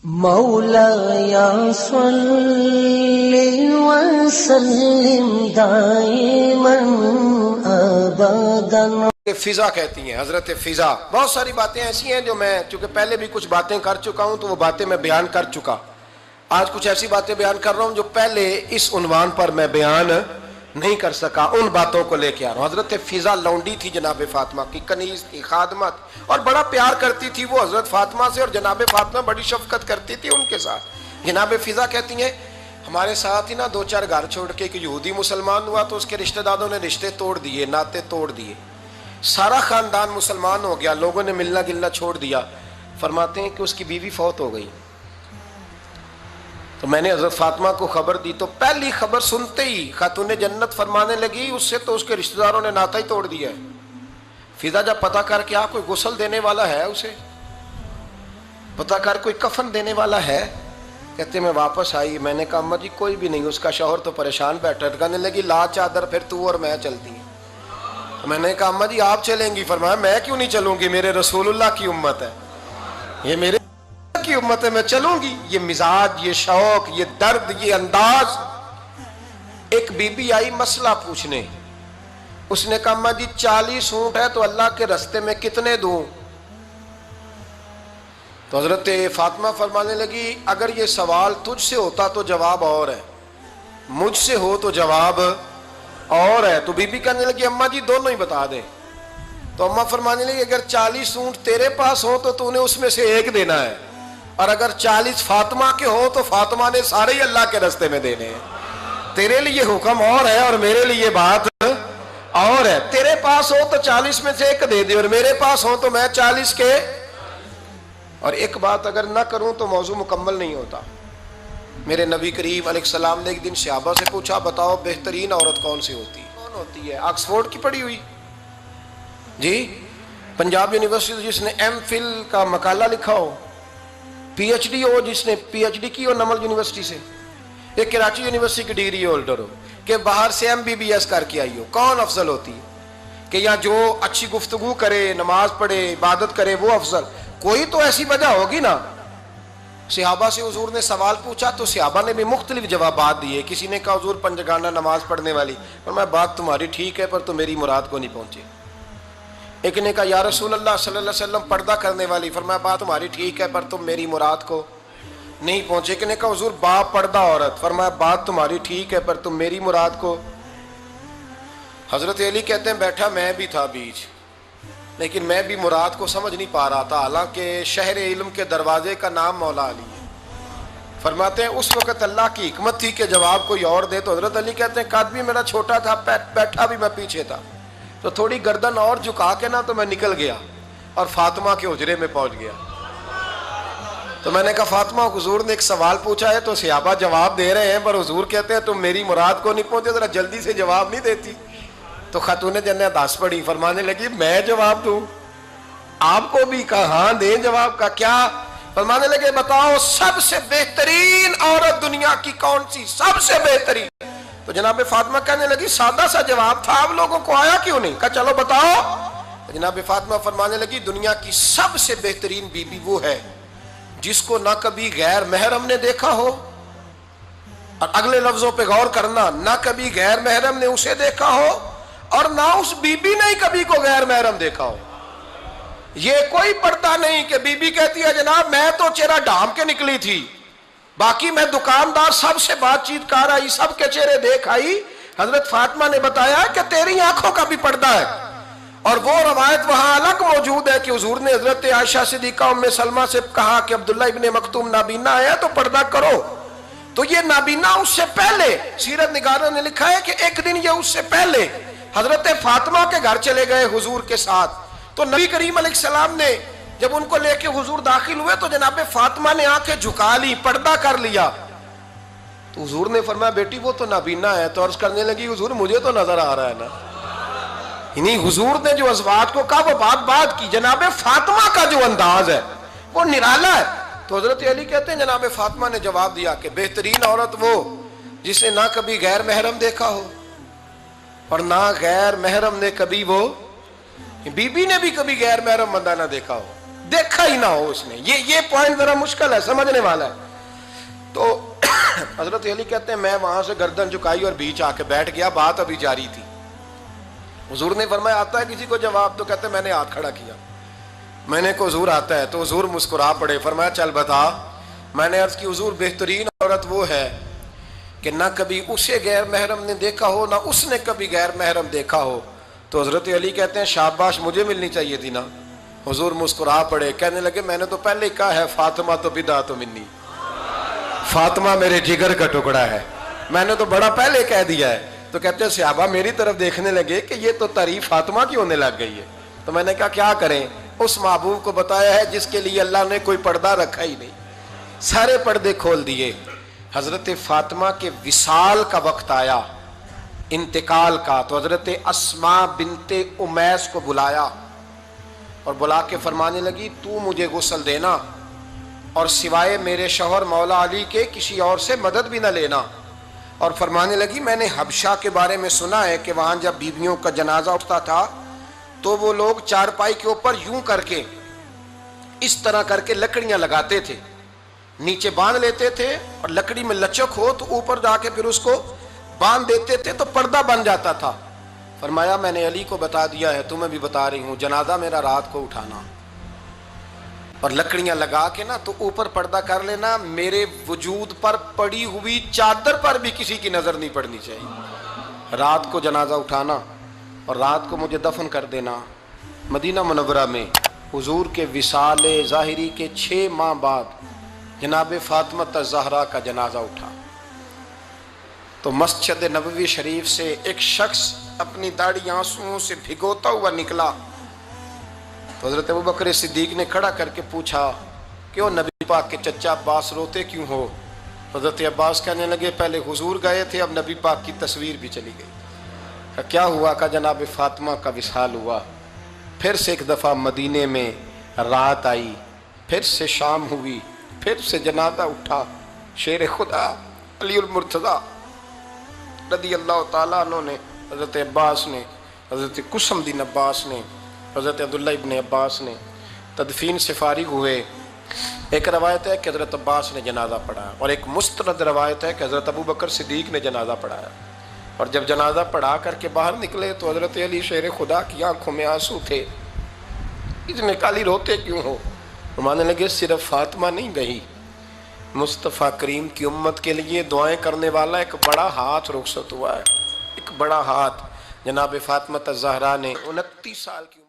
مولایا صلی وسلم دائما ابدا. فضا کہتی ہیں، حضرت فضا. بہت ساری باتیں ایسی ہیں جو میں چونکہ پہلے بھی کچھ باتیں کر چکا ہوں تو وہ باتیں میں بیان کر چکا. آج کچھ ایسی باتیں بیان کر رہا ہوں جو پہلے اس عنوان پر میں بیان نہیں کر سکا، ان باتوں کو لے کے آ رہا ہوں. حضرت فضا لونڈی تھی جناب فاطمہ کی، کنیز تھی، خادمہ تھی، اور بڑا پیار کرتی تھی وہ حضرت فاطمہ سے، اور جناب فاطمہ بڑی شفقت کرتی تھی ان کے ساتھ. جناب فضا کہتی ہیں ہمارے ساتھ ہی نا دو چار گھر چھوڑ کے ایک یہودی مسلمان ہوا تو اس کے رشتہ داروں نے رشتے توڑ دیے، ناطے توڑ دیے، سارا خاندان مسلمان ہو گیا، لوگوں نے ملنا گلنا چھوڑ دیا. فرماتے ہیں کہ اس کی بیوی فوت ہو گئی تو میں نے حضرت فاطمہ کو خبر دی تو پہلی خبر سنتے ہی خاتون جنت فرمانے لگی اس سے تو اس کے رشتہ داروں نے ناتا ہی توڑ دیا ہے. فضا جب پتہ کر کے کوئی غسل دینے والا ہے، اسے پتہ کر کوئی کفن دینے والا ہے، کہتے میں واپس آئی. میں نے کہا اماں جی کوئی بھی نہیں، اس کا شوہر تو پریشان بیٹھا. کہنے لگی لا چادر پھر تو اور میں چلتی ہیں. میں نے کہا اماں جی آپ چلیں گی؟ فرمایا میں کیوں نہیں چلوں گی، میرے رسول اللہ کی امت ہے، یہ میرے کی امت ہے، میں چلوں گی. یہ مزاج، یہ شوق، یہ درد، یہ انداز. ایک بی بی آئی مسئلہ پوچھنے، اس نے کہا اماں جی 40 اونٹ ہے تو اللہ کے رستے میں کتنے دوں؟ تو حضرت فاطمہ فرمانے لگی اگر یہ سوال تجھ سے ہوتا تو جواب اور ہے، مجھ سے ہو تو جواب اور ہے. تو بی بی کہنے لگی اماں جی دونوں ہی بتا دیں. تو اماں فرمانے لگی اگر 40 اونٹ تیرے پاس ہو تو تو نے اس میں سے ایک دینا ہے، اور اگر 40 فاطمہ کے ہو تو فاطمہ نے سارے ہی اللہ کے رستے میں دینے ہیں. تیرے لیے حکم اور ہے اور میرے لیے بات اور ہے. تیرے پاس ہو تو 40 میں سے ایک دے دے، اور میرے پاس ہو تو میں 40 کے. اور ایک بات اگر نہ کروں تو موضوع مکمل نہیں ہوتا. میرے نبی کریم علیہ السلام نے ایک دن صحابہ سے پوچھا بتاؤ بہترین عورت کون سی ہوتی ہے؟ کون ہوتی ہے؟ آکسفورڈ کی پڑھی ہوئی جی، پنجاب یونیورسٹی جس نے ایم فل کا مقالہ لکھا ہو، پی ایچ ڈی ہو جس نے پی ایچ ڈی کی ہو نمل یونیورسٹی سے، ایک کراچی یونیورسٹی کی ڈگری ہولڈر ہو، کہ باہر سے ایم بی بی ایس کر کے آئی ہو. کون افضل ہوتی ہے؟ کہ یا جو اچھی گفتگو کرے، نماز پڑھے، عبادت کرے، وہ افضل؟ کوئی تو ایسی وجہ ہوگی نا. صحابہ سے حضور نے سوال پوچھا تو صحابہ نے بھی مختلف جوابات دیے. کسی نے کہا حضور پنجگانہ نماز پڑھنے والی. فرمایا بات تمہاری ٹھیک ہے پر تم میری مراد کو نہیں پہنچے. ایک نے کہا یا رسول اللہ صلی اللہ علیہ وسلم پردہ کرنے والی. فرمایا بات تمہاری ٹھیک ہے پر تم میری مراد کو نہیں پہنچے. ایک نے کہا حضور با پردہ عورت. فرمایا بات تمہاری ٹھیک ہے پر تم میری مراد کو. حضرت علی کہتے ہیں بیٹھا میں بھی تھا بیچ، لیکن میں بھی مراد کو سمجھ نہیں پا رہا تھا، حالانکہ شہر علم کے دروازے کا نام مولا علی ہے. فرماتے ہیں اس وقت اللہ کی حکمت تھی کہ جواب کوئی اور دے. تو حضرت علی کہتے ہیں قد بھی میرا چھوٹا تھا، بیٹھا بھی میں پیچھے تھا، تو تھوڑی گردن اور جھکا کے نا تو میں نکل گیا اور فاطمہ کے حجرے میں پہنچ گیا. تو میں نے کہا فاطمہ حضور نے ایک سوال پوچھا ہے تو صحابہ جواب دے رہے ہیں پر حضور کہتے ہیں تم میری مراد کو نہیں پہنچے، ذرا جلدی سے جواب نہیں دیتی. تو خاتون جنت ہنس پڑی، فرمانے لگی میں جواب دوں؟ آپ کو بھی کہا ہاں دیں جواب کا. کیا؟ فرمانے لگے بتاؤ سب سے بہترین عورت دنیا کی کون سی؟ سب سے بہترین. تو جناب فاطمہ کہنے لگی سادہ سا جواب تھا، آپ لوگوں کو آیا کیوں نہیں؟ کہا چلو بتاؤ. جناب فاطمہ فرمانے لگی دنیا کی سب سے بہترین بی بی وہ ہے جس کو نہ کبھی غیر محرم نے دیکھا ہو، اور اگلے لفظوں پہ غور کرنا، نہ کبھی غیر محرم نے اسے دیکھا ہو اور نہ اس بی بی نے کبھی کو غیر محرم دیکھا ہو. یہ کوئی پردہ نہیں کہ بی بی کہتی ہے جناب میں تو چہرہ ڈھام کے نکلی تھی، باقی میں دکاندار سب سے بات چیت کر آئی، سب کے چہرے دیکھ آئی. حضرت فاطمہ نے بتایا کہ تیری آنکھوں کا بھی پردہ ہے. اور وہ روایت وہاں الگ موجود ہے کہ حضور نے حضرت عائشہ صدیقہ ام سلمہ سے کہا کہ عبداللہ ابن مکتوم نابینا ہے تو پردہ کرو. تو یہ نابینا اس سے پہلے سیرت نگاروں نے لکھا ہے کہ ایک دن یہ اس سے پہلے حضرت فاطمہ کے گھر چلے گئے حضور کے ساتھ. تو نبی کریم علیہ السلام نے جب ان کو لے کے حضور داخل ہوئے تو جناب فاطمہ نے آنکھیں جھکا لی، پردہ کر لیا. تو حضور نے فرمایا بیٹی وہ تو نابینا ہے. تو عرض کرنے لگی حضور مجھے تو نظر آ رہا ہے نا. یعنی حضور نے جو ازواج کو کہا وہ بات کی. جناب فاطمہ کا جو انداز ہے وہ نرالا ہے. تو حضرت علی کہتے ہیں جناب فاطمہ نے جواب دیا کہ بہترین عورت وہ جسے نہ کبھی غیر محرم دیکھا ہو اور نہ غیر محرم نے کبھی وہ بی بی نے بھی کبھی غیر محرم بندہ نہ دیکھا ہو. دیکھا ہی نہ ہو اس نے. یہ پوائنٹ ذرا مشکل ہے، سمجھنے والا ہے. تو حضرت علی کہتے ہیں میں وہاں سے گردن جھکائی اور بیچ آ کے بیٹھ گیا، بات ابھی جاری تھی. حضور نے فرمایا آتا ہے کسی کو جواب؟ تو کہتے ہیں میں نے ہاتھ کھڑا کیا. میں نے کو حضور آتا ہے؟ تو حضور مسکرا پڑے، فرمایا چل بتا. میں نے عرض کی حضور بہترین عورت وہ ہے کہ نہ کبھی اسے غیر محرم نے دیکھا ہو نہ اس نے کبھی غیر محرم دیکھا ہو. تو حضرت علی کہتے ہیں شاباش، مجھے ملنی چاہیے تھی نا. حضور مسکرا پڑے، کہنے لگے میں نے تو پہلے ہی کہا ہے فاطمہ تو بدعت منی، فاطمہ میرے جگر کا ٹکڑا ہے، میں نے تو بڑا پہلے کہہ دیا ہے. تو کہتے ہیں صحابہ میری طرف دیکھنے لگے کہ یہ تو تعریف فاطمہ کی ہونے لگ گئی ہے. تو میں نے کہا کیا کریں؟ اس محبوب کو بتایا ہے جس کے لیے اللہ نے کوئی پردہ رکھا ہی نہیں، سارے پردے کھول دیے. حضرت فاطمہ کے وصال کا وقت آیا، انتقال کا. تو حضرت اسماء بنت امیس کو بلایا اور بلا کے فرمانے لگی تو مجھے غسل دینا اور سوائے میرے شوہر مولا علی کے کسی اور سے مدد بھی نہ لینا. اور فرمانے لگی میں نے حبشہ کے بارے میں سنا ہے کہ وہاں جب بیویوں کا جنازہ اٹھتا تھا تو وہ لوگ چارپائی کے اوپر یوں کر کے اس طرح کر کے لکڑیاں لگاتے تھے، نیچے باندھ لیتے تھے اور لکڑی میں لچک ہو تو اوپر جا کے پھر اس کو باندھ دیتے تھے تو پردہ بن جاتا تھا. فرمایا میں نے علی کو بتا دیا ہے، تمہیں بھی بتا رہی ہوں، جنازہ میرا رات کو اٹھانا اور لکڑیاں لگا کے نا تو اوپر پردہ کر لینا، میرے وجود پر پڑی ہوئی چادر پر بھی کسی کی نظر نہیں پڑنی چاہیے. رات کو جنازہ اٹھانا اور رات کو مجھے دفن کر دینا. مدینہ منورہ میں حضور کے وصال ظاہری کے 6 ماہ بعد جناب فاطمہ الزہرا کا جنازہ اٹھا. تو مسجد نبوی شریف سے ایک شخص اپنی داڑھی آنسوؤں سے بھگوتا ہوا نکلا. تو حضرت ابوبکر صدیق نے کھڑا کر کے پوچھا کیوں نبی پاک کے چچا عباس روتے کیوں ہو؟ حضرت عباس کہنے لگے پہلے حضور گئے تھے، اب نبی پاک کی تصویر بھی چلی گئی. کیا ہوا؟ کہ جناب فاطمہ کا وصال ہوا. پھر سے ایک دفعہ مدینے میں رات آئی، پھر سے شام ہوئی، پھر سے جنازہ اٹھا. شیر خدا علی المرتضیٰ رضی اللہ تعالیٰ عنہ نے، حضرت عباس نے، حضرت قسم دین عباس نے، حضرت عبداللہ ابن عباس نے تدفین سے فارغ ہوئے. ایک روایت ہے کہ حضرت عباس نے جنازہ پڑھایا اور ایک مستند روایت ہے کہ حضرت ابوبکر صدیق نے جنازہ پڑھایا. اور جب جنازہ پڑھا کر کے باہر نکلے تو حضرت علی شیر خدا کی آنکھوں میں آنسو تھے. اتنے کالی روتے کیوں ہو؟ فرمانے لگے صرف فاطمہ نہیں گئی، مصطفیٰ کریم کی امت کے لیے دعائیں کرنے والا ایک بڑا ہاتھ رخصت ہوا ہے. ایک بڑا ہاتھ جناب فاطمہ الزہرا نے 29 سال کی